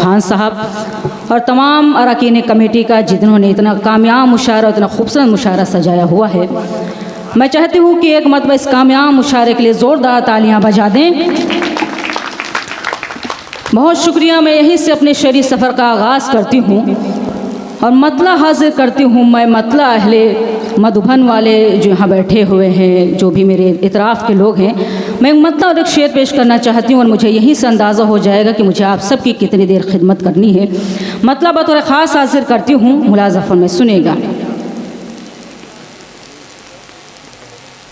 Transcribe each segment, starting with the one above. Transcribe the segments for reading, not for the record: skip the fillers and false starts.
खान साहब और तमाम अरकान कमेटी का जिन्होंने इतना कामयाब मुशायरा, इतना खूबसूरत मुशायरा सजाया हुआ है। मैं चाहती हूँ कि एक मरतबा इस कामयाब मुशायरे के लिए ज़ोरदार तालियां बजा दें। बहुत शुक्रिया। मैं यहीं से अपने शहरी सफ़र का आगाज़ करती हूँ और मतला हाजिर करती हूँ। मैं मतला अहले मधुबन वाले जो यहाँ बैठे हुए हैं, जो भी मेरे इतराफ़ के लोग हैं, मैं मतला और एक शेर पेश करना चाहती हूँ और मुझे यहीं से अंदाज़ा हो जाएगा कि मुझे आप सब की कितनी देर खिदमत करनी है। मतला बतौर ख़ास हाजिर करती हूँ, मुलाज़ा में सुनेगा।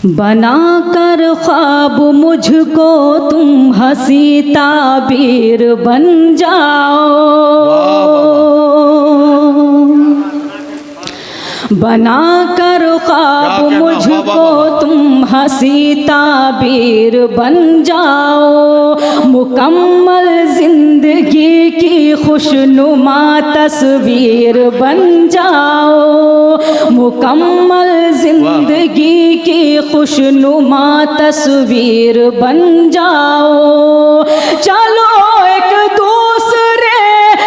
बना कर ख्वाब मुझको तुम हंसी ताबीर बन जाओ, बना कर ख्वाब मुझको तुम हंसी ताबीर बन जाओ, मुकम्मल जिंदगी की खुशनुमा तस्वीर बन जाओ, मुकम्मल जिंदगी की खुशनुमा तस्वीर बन जाओ। चलो एक दूसरे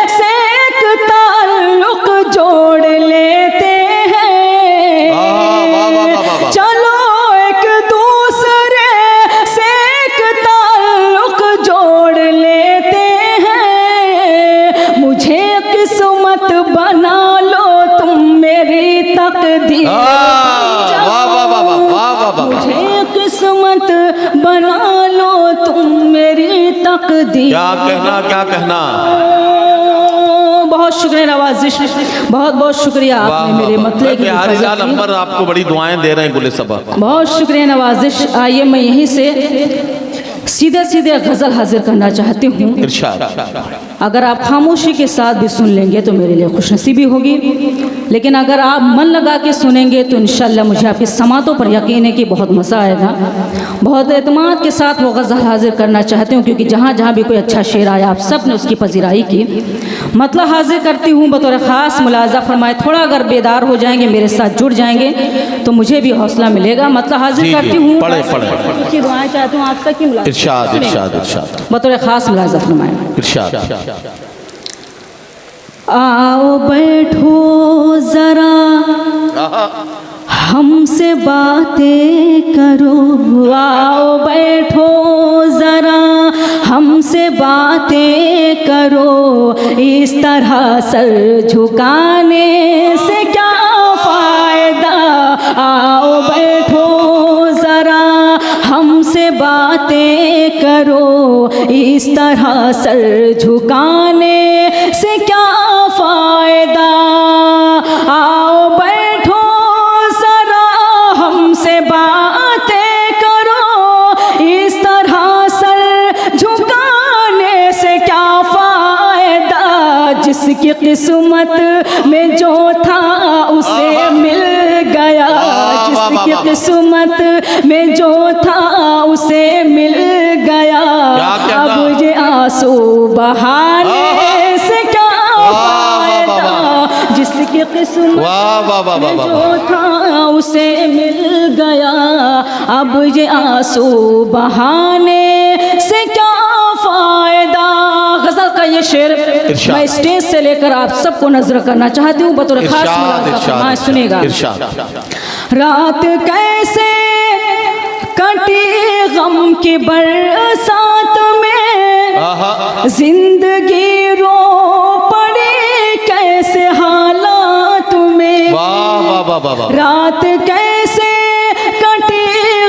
से एक ताल्लुक जोड़ लेते हैं, चलो एक दूसरे से एक ताल्लुक जोड़ लेते हैं। मुझे किस्मत बना लो तुम मेरी तकदीर, मुझे किस्मत बना लो तुम मेरी तकदीर। क्या कहना, क्या कहना। बहुत शुक्रिया नवाजिश, बहुत बहुत शुक्रिया आपने मेरे मतले की नंबर आपको बड़ी दुआएं दे रहे हैं गुले सबा। बहुत शुक्रिया नवाजिश। आइए मैं यहीं से सीधे सीधे गज़ल हाजिर करना चाहती हूँ। अगर आप खामोशी के साथ भी सुन लेंगे तो मेरे लिए खुशनसीबी होगी, लेकिन अगर आप मन लगा के सुनेंगे तो इंशाल्लाह मुझे आपकी समातों पर यकीन है कि बहुत मज़ा आएगा। बहुत एतमाद के साथ वो गज़ल हाजिर करना चाहती हूँ, क्योंकि जहाँ जहाँ भी कोई अच्छा शेर आया आप सब ने उसकी पजीराई की। मतलब हाजिर करती हूँ बतौर ख़ास, मुलाज़ा फरमाए थोड़ा अगर बेदार हो जाएंगे, मेरे साथ जुड़ जाएंगे तो मुझे भी हौसला मिलेगा। मतलब हाजिर करती हूँ, अच्छी दुआएं चाहती हूँ आप तक की मुलाज़ा बतौर ख़ास मुलाज़ा फरमाए। आओ बैठो ज़रा हमसे बातें करो, आओ बैठो ज़रा हमसे बातें करो, इस तरह सर झुकाने से क्या फ़ायदा। आओ बैठो ज़रा हमसे बातें करो, इस तरह सर झुकाने से क्या फ़ायदा। आओ बैठो ज़रा हमसे बातें करो, इस तरह सर झुकाने से क्या फ़ायदा। जिसकी किस्मत में जो था उसे मिल गया, जिसकी किस्मत में जो था उसे मिल गया। अब ये आंसू बहाने से क्या फ़ायदा। जिसकी किस्मत में जो था उसे मिल गया, अब ये आंसू बहाने से क्या फ़ायदा। गज़ल का ये शेर मैं स्टेज से लेकर आप सबको नजर करना चाहती हूँ बतौर खास। सुनेगा। रात कैसे कटी गम की बरसात में, जिंदगी रो पड़ी कैसे हालात में। रात कैसे कटी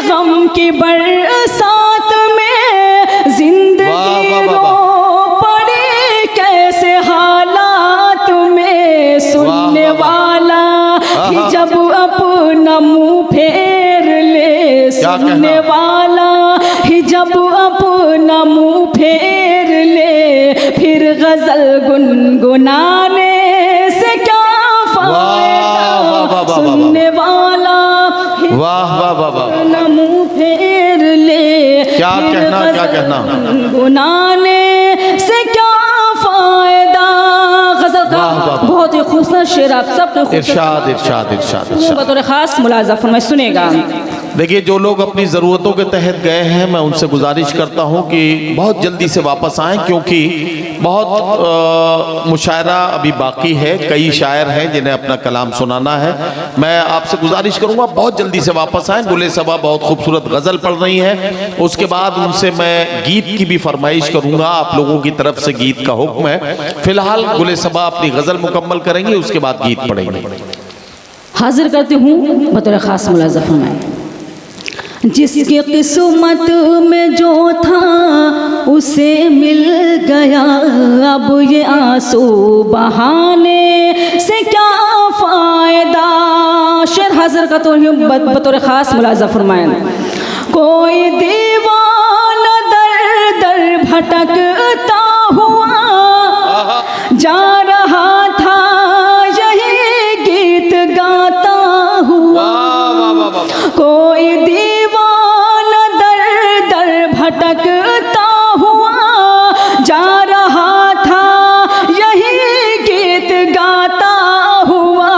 गम की बरसात में, जिंदगी रो पड़ी कैसे हालात में। सुनने वाला ही जब अपना मुँह फेर ले, सुनने वाला ही जब अपना मुँह फेर ले, फिर गज़ल गुनगुनाने से क्या फ़ायदा। सुनने वाला ही अपना मुँह फेर ले, क्या कहना, क्या कहना। गुनगुनाने से क्या फ़ायदा। गज़ल का बहुत ही खूबसूरत शेर आप सब इरशाद इरशाद इरशाद बतौर ख़ास मुलाज़ा फरमाए। सुनेगा। देखिए, जो लोग अपनी ज़रूरतों के तहत गए हैं, मैं उनसे गुजारिश करता हूं कि बहुत जल्दी से वापस आएं, क्योंकि बहुत मुशायरा अभी बाकी है। कई शायर हैं जिन्हें अपना कलाम सुनाना है। मैं आपसे गुजारिश करूंगा बहुत जल्दी से वापस आएं। गुले सबा बहुत खूबसूरत गज़ल पढ़ रही हैं, उसके बाद उनसे मैं गीत की भी फरमाइश करूंगा। आप लोगों की तरफ से गीत का हुक्म है। फिलहाल गुले सबा अपनी गज़ल मुकम्मल करेंगे, उसके बाद गीत पढ़ेंगे। हाजिर करती हूँ बतौर ख़ास मुलाज़ा फरमाएं। जिसकी किस्मत में जो था उसे मिल गया, अब ये आंसू बहाने से क्या फ़ायदा। शेर हाजिर करती हूँ बतौर ख़ास मुलाज़ा फरमाएं। कोई दीवाना दर दर भटकता हुआ जा रहा था, यही गीत गाता हुआ। कोई दीवाना दर दर भटकता हुआ जा रहा था, यही गीत गाता हुआ।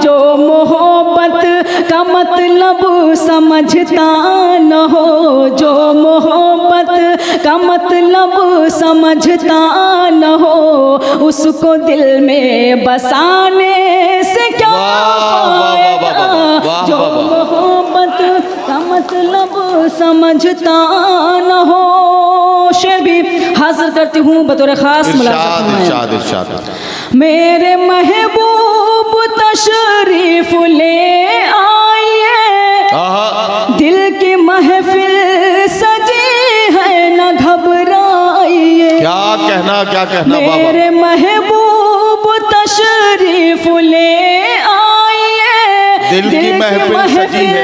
जो मोहब्बत का मतलब समझता न हो, जो मोहब्बत का मतलब समझता न हो, उसको दिल में बसाने से क्या फ़ायदा। जो मोहब्बत का मतलब समझता न हो। शेर भी हाजिर करती हूँ बतौर ख़ास मुलाज़ा। मेरे महबूब तशरीफ ले आइए, दिल की महफिल सजी है न घबराइए। क्या कहना मेरे महबूब तशरीफ ले आइए, दिल की महफिल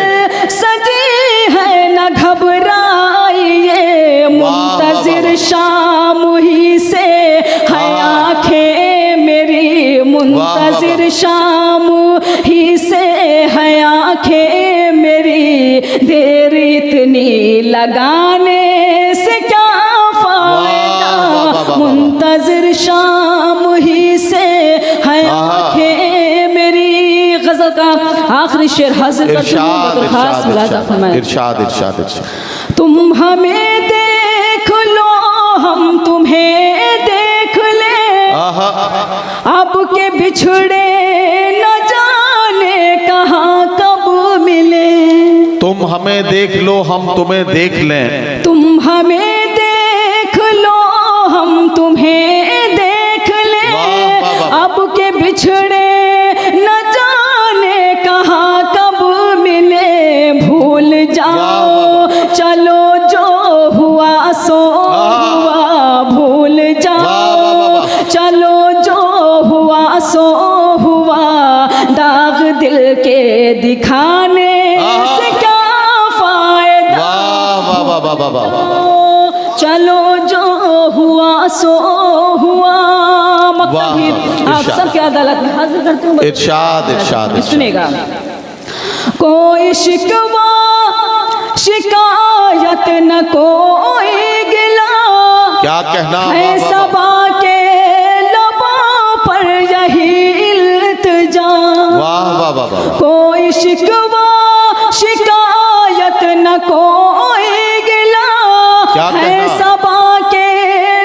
सजी है न घबराइए। मुंतज़िर शाम ही से है आँखें मेरी, मुंतज़िर शाम ही से है आँखें मेरी। देर इतनी लगाने से क्या फ़ायदा, मुंतज़िर शाम ही से है आँखें मेरी। गज़ल का आखिरी शेर हाजिर करती हूँ, खास मुलाज़ा फरमाएं। इरशाद। तुम हमें देख लो, हम तुम्हें देख ले, अब के बिछड़े न जाने कहाँ कब मिले। तुम हमें देख लो, हम तुम्हें देख लें। तुम हमें देख लो, हम तुम्हें देख लें, अब के बिछड़े न जाने कहाँ कब मिले। भूल जाओ चलो जो हुआ सो हुआ, भूल जाओ चलो जो हुआ सो हुआ। दाग दिल के दिखाने से क्या फ़ायदा। चलो जो हुआ सो हुआ। आप सबकी अदालत में हाजिर करती हूँ। इरशाद। सुनेगा। कोई शिकवा शिकायत न कोई गिला, क्या कहना है सबा के लबों पर यही इल्तिजा। कोई शिकवा शिकायत न कोई गिला, है सबा के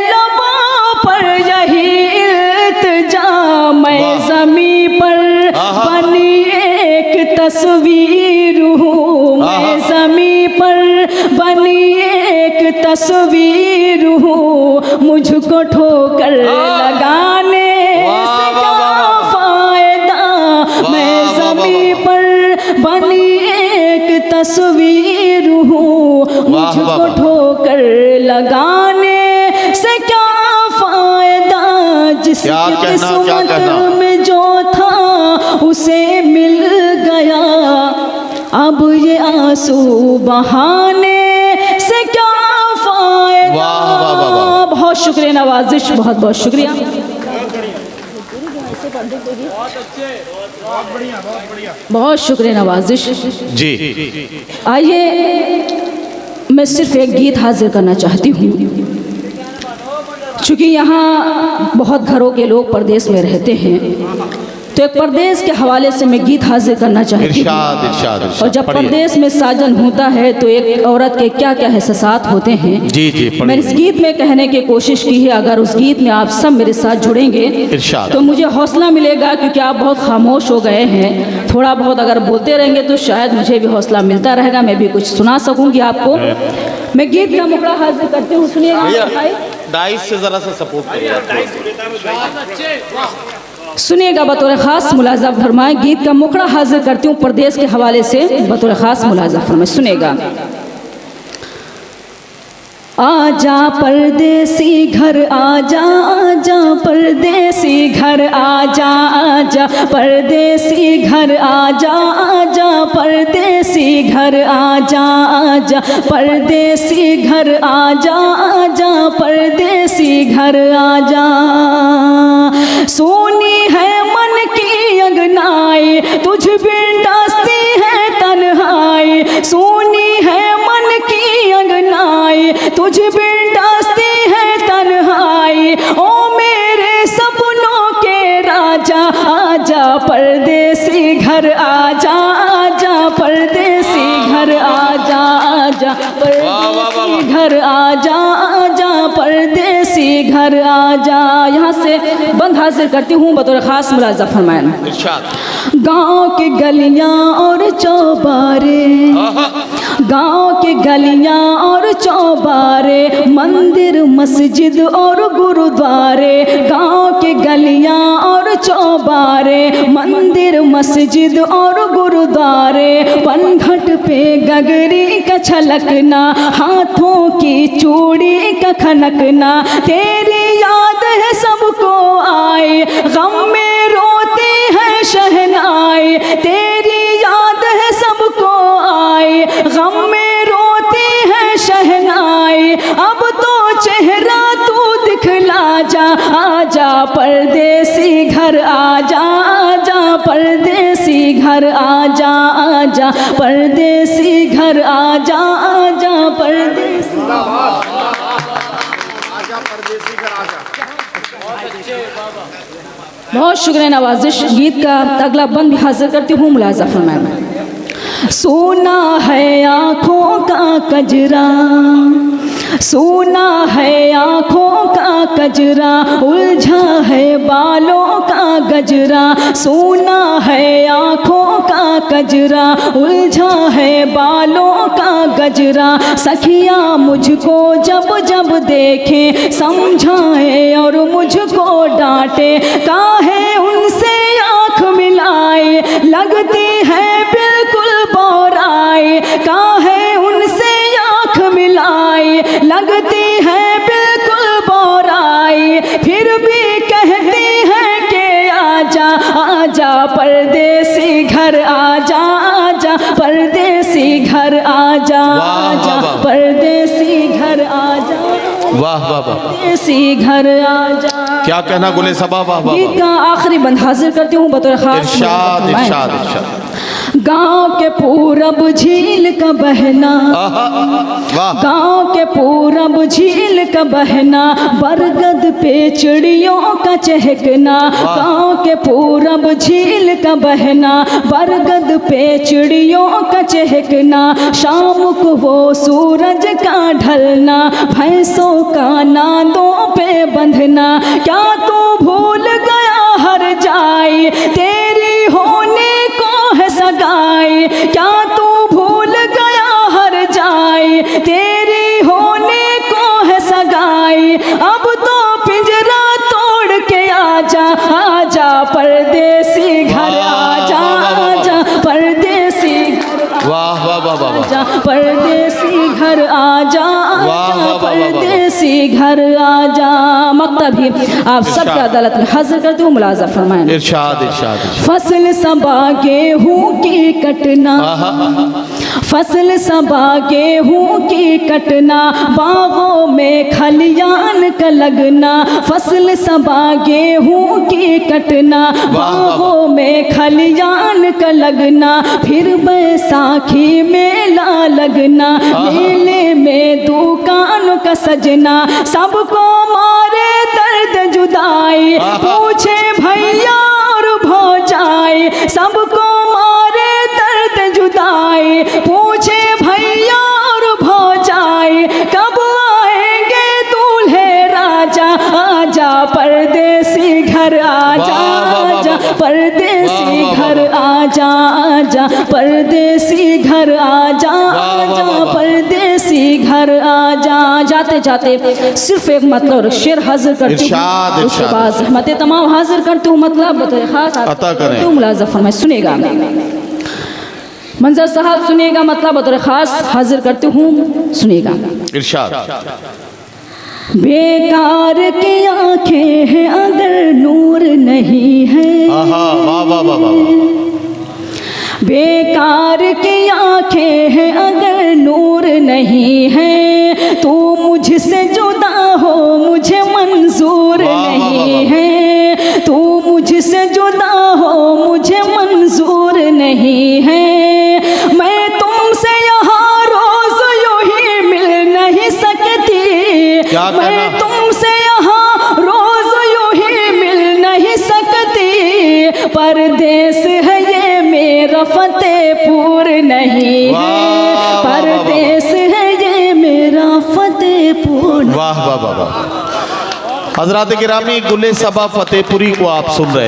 लबों पर यही इल्तिजा। मैं ज़मी पर बनी एक तस्वीर हूँ, मैं ज़मी पर बनी एक तस्वीर हूँ। मुझको ठोकर लगाने से क्या फ़ायदा। मैं ज़मी पर बनी एक तस्वीर हूँ, मुझको ठोकर लगाने से क्या फ़ायदा। जिसकी किस्मत में जो था उसे मिल गया, अब ये आंसू बहाने से क्या फ़ायदा। बहुत शुक्रिया नवाजिश, बहुत बहुत शुक्रिया। बहुत शुक्रिया नवाजिश जी। आइए मैं सिर्फ एक गीत हाजिर करना चाहती हूँ। चूँकि यहाँ बहुत घरों के लोग परदेश में रहते हैं, तो एक परदेश के हवाले से मैं गीत हाजिर करना चाहती हूँ। इरशाद इरशाद इरशाद। और जब परदेश में साजन होता है तो एक औरत के क्या क्या एहसासात होते हैं, जी जी मैंने इस गीत में कहने की कोशिश की है। अगर उस गीत में आप सब मेरे साथ जुड़ेंगे इरशाद। तो मुझे हौसला मिलेगा, क्योंकि आप बहुत खामोश हो गए हैं। थोड़ा बहुत अगर बोलते रहेंगे तो शायद मुझे भी हौसला मिलता रहेगा, मैं भी कुछ सुना सकूंगी आपको। मैं गीत का मुकड़ा हाजिर करती हूँ, सुनिएगा। डाइस से जरा सा सपोर्ट सुनिएगा, बतौर खास मुलाजा फरमाए। गीत का मुकड़ा हाजिर करती हूँ प्रदेश के हवाले से, बतौर खास मुलाजा फरमाए। सुनिएगा। आजा परदेसी घर आजा, आजा परदेसी घर आजा, आजा परदेसी घर आजा, आजा परदेसी घर आजा, आजा परदेसी घर आजा, आजा परदेसी घर आजा। सोनी है मन की अंगनाई, तुझ बिन डसती है तन्हाई। सोनी है मन की अंगनाई, तुझ बिन डसती है तन्हाई। ओ मेरे सपनों के राजा, आजा परदेसी घर आजा, आजा परदेसी घर आजा, आजा परदेसी घर आजा, आजा परदेसी घर आजा। यहाँ से बंद हाजिर करती हूँ, बतौर खास मुलाजा फरमाए। गाँव के गलियाँ और चौबारे, गाँव के गलियाँ और चौबारे, मंदिर मस्जिद और गुरुद्वारे। गाँव के गलियाँ और चौबारे, मंदिर मस्जिद और गुरुद्वारे। पनघट पे गगरी का छलकना, हाथों की चूड़ी का खनकना। तेरी याद है सबको आए, गम में रोती है शहनाई। तेरी याद है सबको आए, गम में रोती है शहनाई। अब तो चेहरा तू दिखला जा, आजा परदेसी घर आजा, आजा परदेसी घर आजा, आजा परदेसी घर आजा, आजा परदेसी घर आजा। बहुत शुक्रिया नवाजिश। गीत का अगला बंद भी हाजिर करती हूँ, मुलाजा फरमाए। सोना है आँखों का कजरा, सोना है आँखों का कजरा, उलझा है बालों का गजरा। सोना है आँखों का कजरा, उलझा है बालों का गजरा। सखिया मुझको जब जब देखे, समझाए और मुझको डांटे। काहे उनसे आँख मिलाए, लगती है बिल्कुल बोराई। काहे उनसे आँख मिलाए, लगती है बिल्कुल बोराई। फिर भी कहती है कि आजा, आजा परदेसी घर आजा, आजा परदेसी घर आजा, आजा परदेसी घर आजा। वाह वाह वाह, परदेसी घर आजा। क्या कहना गुले सबा। वाह वाह। गीत का आखिरी बंद हाजिर करती हूँ, बतौर खास। इरशाद इरशाद इरशाद। गाँव के पूरब झील का बहना, गाँव के पूरब झील का बहना। बरगद पे चिड़ियों का चहकना, गाँव के पूरब झील का बहना। बरगद पे चिड़ियों का चहकना। शाम को वो सूरज का ढलना, भैंसों का नादों पे बंधना। क्या तू भूल गया हर जाए, तेरी होने को है सगाई। क्या तू भूल गया हर जाए, तेरी होने को है सगाई। अब तो पिंजरा तोड़ के आजा, आजा परदेसी घर आजा, आजा परदेसी घर। वाह वाह वाह वाह। आजा परदेसी घर आजा, आजा परदेसी घर आजा। मक्ता भी आप सबकी अदालत में हाजिर करती हूँ, मुलाजा फरमाएं। इरशाद इरशाद। फसल सबा गेहूँ की कटना, फसल सबा गेहूँ की कटना। बागों में खलियान का लगना, फसल सबा गेहूँ की कटना। बागों में खलियान का लगना। फिर बैसाखी मेला लगना, मेले में दुकान का सजना। सबको मारे दर्द जुदाई, पूछे भैया और भौजा। सबको मारे दर्द जुदाई, पूछे भैया और भौजाई, कब आएंगे दूल्हे राजा, आजा परदेसी घर आजा, आजा परदेसी घर आजा, आजा परदेसी घर आजा, आजा परदेसी घर आजा। जाते जाते सिर्फ एक मतलब और शेर हाजिर करती हूँ, उसके बाद रहमतें तमाम हाजिर करती हूँ, मतलब खास अता करें। तुम मुलाज़ा फरमाए, सुनेगा मंजर साहब, सुनेगा, मतलब बतौर खास हाजिर करती हूँ, सुनेगा। इरशाद। बेकार की आंखें हैं अगर नूर नहीं है, वाह वाह वाह वाह। बेकार की आंखें हैं अगर नूर नहीं है, तू मुझसे जुदा हो मुझे मंजूर नहीं है, तू मुझसे जुदा हो मुझे मंजूर नहीं है, मैं तुमसे यहाँ रोज यूं ही मिल नहीं सकती, मैं तुमसे यहाँ रोज यूं ही मिल नहीं सकती, परदेस है ये मेरा फतेहपुर नहीं है, परदेस है ये मेरा फतेहपुर। वाह वाह वाह वाह। हजरात गिरामी, गुले सबा फतेहपुरी को आप सुन रहे